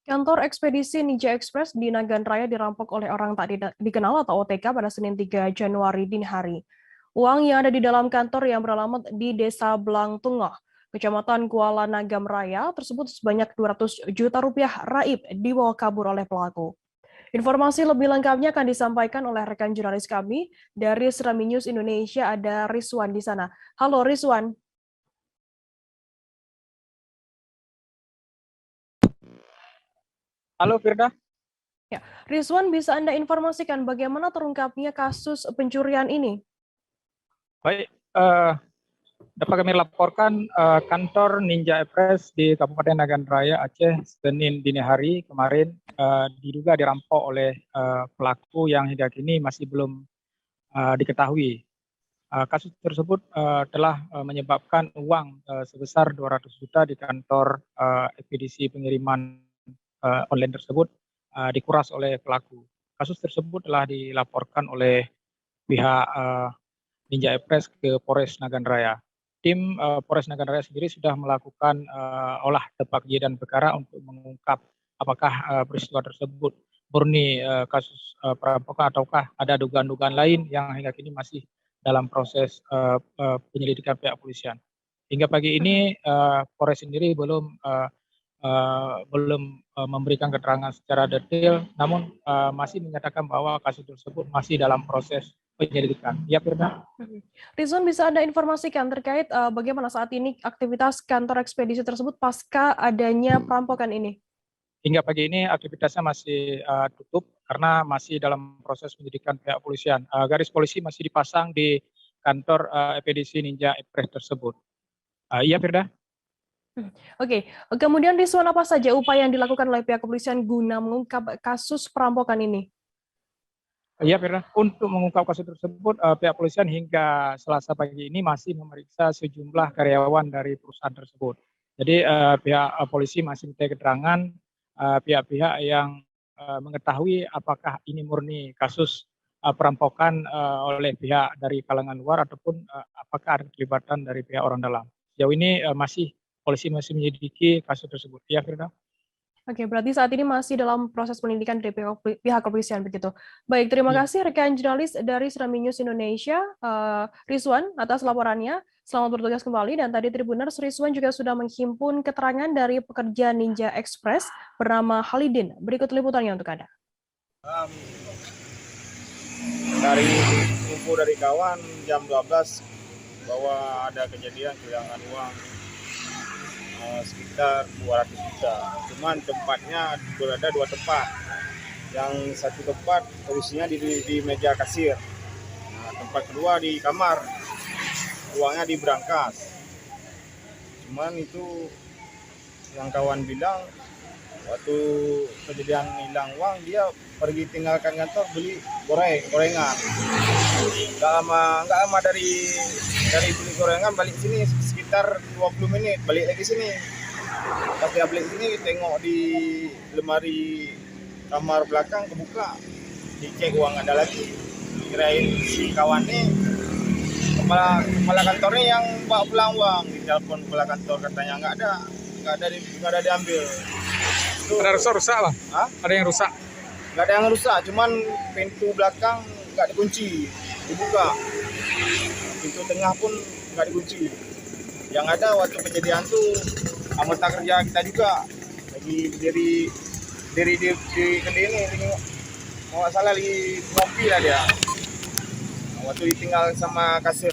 Kantor ekspedisi Ninja Express di Nagan Raya dirampok oleh orang tak dikenal atau OTK pada Senin 3 Januari dini hari. Uang yang ada di dalam kantor yang beralamat di Desa Blangtungah, Kecamatan Kuala Nagam Raya tersebut sebanyak 200 juta rupiah raib dibawa kabur oleh pelaku. Informasi lebih lengkapnya akan disampaikan oleh rekan jurnalis kami dari Serami News Indonesia, ada Rizwan di sana. Halo Rizwan. Halo Firda. Ya, Rizwan, bisa Anda informasikan bagaimana terungkapnya kasus pencurian ini? Baik, dapat kami laporkan kantor Ninja Express di Kabupaten Nagan Raya, Aceh, Senin dini hari kemarin diduga dirampok oleh pelaku yang hingga kini masih belum diketahui. Kasus tersebut telah menyebabkan uang sebesar 200 juta di kantor ekspedisi pengiriman online tersebut dikuras oleh pelaku. Kasus tersebut telah dilaporkan oleh pihak Ninja Express ke Polres Nagan Raya. Tim Polres Nagan Raya sendiri sudah melakukan olah tempat kejadian perkara untuk mengungkap apakah peristiwa tersebut murni kasus perampokan ataukah ada dugaan-dugaan lain yang hingga kini masih dalam proses penyelidikan pihak kepolisian. Hingga pagi ini Polres sendiri belum memberikan keterangan secara detail, namun masih menyatakan bahwa kasus tersebut masih dalam proses penyelidikan. Ya, Firda. Rizwan, bisa Anda informasikan terkait bagaimana saat ini aktivitas kantor ekspedisi tersebut pasca adanya perampokan ini? Hingga pagi ini aktivitasnya masih tutup karena masih dalam proses penyelidikan pihak kepolisian. Garis polisi masih dipasang di kantor ekspedisi Ninja Express tersebut. Iya, Firda. Oke, kemudian Rizwan, apa saja upaya yang dilakukan oleh pihak kepolisian guna mengungkap kasus perampokan ini? Iya, Firda. Untuk mengungkap kasus tersebut, pihak kepolisian hingga Selasa pagi ini masih memeriksa sejumlah karyawan dari perusahaan tersebut. Jadi pihak polisi masih minta keterangan pihak-pihak yang mengetahui apakah ini murni kasus perampokan oleh pihak dari kalangan luar ataupun apakah ada keterlibatan dari pihak orang dalam. Sejauh ini polisi masih menyelidiki kasus tersebut. Iya, Firda. Oke, berarti saat ini masih dalam proses penyidikan dari pihak kepolisian begitu. Baik, terima kasih rekan jurnalis dari Serami News Indonesia, Rizwan, atas laporannya. Selamat bertugas kembali. Dan tadi Tribuners, Rizwan juga sudah menghimpun keterangan dari pekerja Ninja Express bernama Halidin. Berikut liputannya untuk Anda. Dari info dari kawan jam 12 bahwa ada kejadian kehilangan uang sekitar 200 juta. Cuman tempatnya berada dua tempat. Yang satu tempat posisinya di meja kasir. Nah, tempat kedua di kamar. Uangnya di brankas. Cuman itu yang kawan bilang waktu kejadian hilang uang dia pergi tinggalkan kantor beli gorengan. Nggak lama dari beli gorengan balik sini sekitar 20 menit balik lagi sini. Pas dia balik sini tengok di lemari kamar belakang kebuka, dicek uang ada lagi. Kirain si kawan nih kepala kantornya yang bawa pulang uang, ditelepon kepala kantor katanya nggak ada diambil. Itu, ada rusak Bang? Ada yang rusak? Nggak ada yang rusak, cuman pintu belakang nggak dikunci, dibuka. Pintu tengah pun nggak dikunci. Yang ada waktu kejadian tuh anggota kerja kita juga lagi berdiri di kedai ini, mau nggak salah lagi ngopi lah dia. Waktu ditinggal sama kasir.